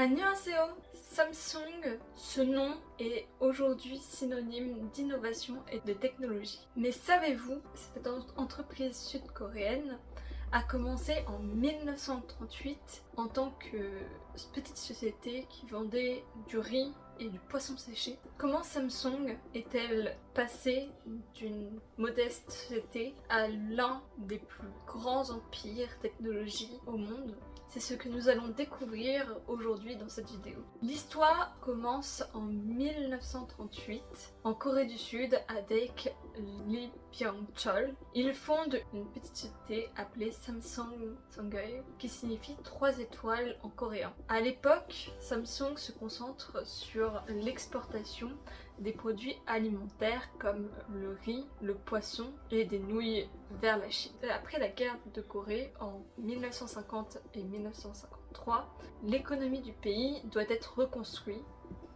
Annyeonghaseyo, Samsung, ce nom est aujourd'hui synonyme d'innovation et de technologie. Mais savez-vous, cette entreprise sud-coréenne a commencé en 1938 en tant que petite société qui vendait du riz et du poisson séché. Comment Samsung est-elle passée d'une modeste société à l'un des plus grands empires technologiques au monde? C'est ce que nous allons découvrir aujourd'hui dans cette vidéo. L'histoire commence en 1938 en Corée du Sud avec Lee Byung-chol. Il fonde une petite société appelée Samsung Songeul qui signifie 3 étoiles en coréen. À l'époque, Samsung se concentre sur l'exportation des produits alimentaires comme le riz, le poisson et des nouilles vers la Chine. Après la guerre de Corée en 1950 et 1953, l'économie du pays doit être reconstruite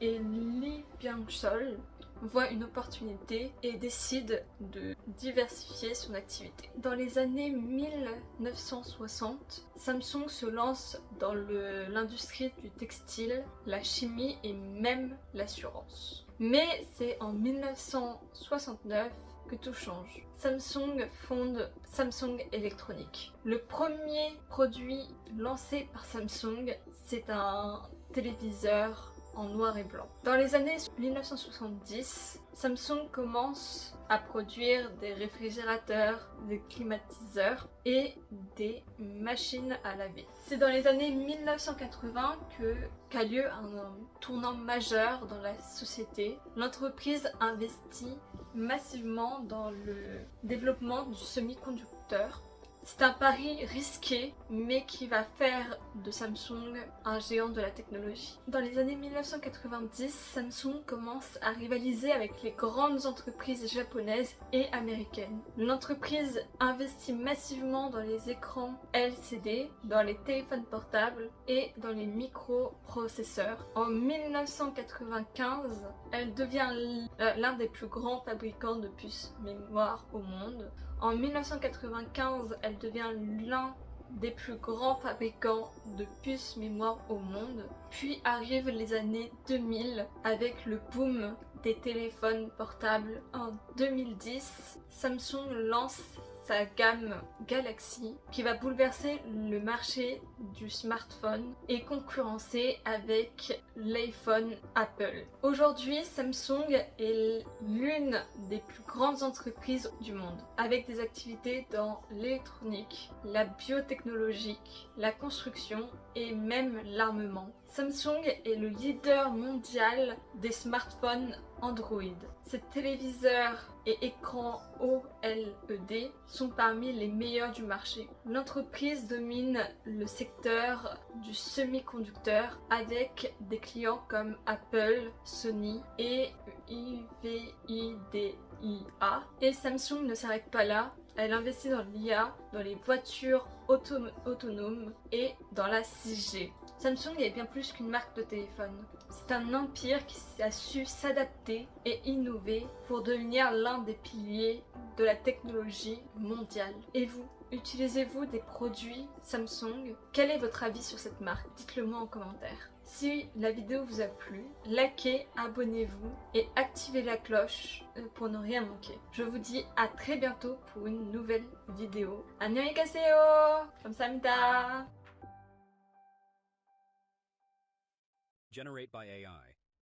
et Lee Byung-chol voit une opportunité et décide de diversifier son activité. Dans les années 1960, Samsung se lance dans l'industrie du textile, la chimie et même l'assurance. Mais c'est en 1969 que tout change. Samsung fonde Samsung Electronics. Le premier produit lancé par Samsung, c'est un téléviseur en noir et blanc. Dans les années 1970, Samsung commence à produire des réfrigérateurs, des climatiseurs et des machines à laver. C'est dans les années 1980 qu'a lieu un tournant majeur dans la société. L'entreprise investit massivement dans le développement du semi-conducteur. C'est un pari risqué, mais qui va faire de Samsung un géant de la technologie. Dans les années 1990, Samsung commence à rivaliser avec les grandes entreprises japonaises et américaines. L'entreprise investit massivement dans les écrans LCD, dans les téléphones portables et dans les microprocesseurs. En 1995, elle devient l'un des plus grands fabricants de puces mémoire au monde. En 1995, elle devient l'un des plus grands fabricants de puces mémoire au monde. Puis arrivent les années 2000 avec le boom des téléphones portables. En 2010, Samsung lance sa gamme Galaxy qui va bouleverser le marché du smartphone et concurrencer avec l'iPhone Apple. Aujourd'hui, Samsung est l'une des plus grandes entreprises du monde avec des activités dans l'électronique, la biotechnologie, la construction et même l'armement. Samsung est le leader mondial des smartphones Android. Ces téléviseurs et écrans OLED sont parmi les meilleurs du marché. L'entreprise domine le secteur du semi-conducteur avec des clients comme Apple, Sony et IVIDIA. Et Samsung ne s'arrête pas là. Elle investit dans l'IA, dans les voitures autonomes et dans la 6G. Samsung est bien plus qu'une marque de téléphone. C'est un empire qui a su s'adapter et innover pour devenir l'un des piliers de la technologie mondiale. Et vous, utilisez-vous des produits Samsung? Quel est votre avis sur cette marque? Dites-le moi en commentaire. Si la vidéo vous a plu, likez, abonnez-vous et activez la cloche pour ne rien manquer. Je vous dis à très bientôt pour une nouvelle vidéo. Annyeonghaseyo! 감사합니다. Generate by AI.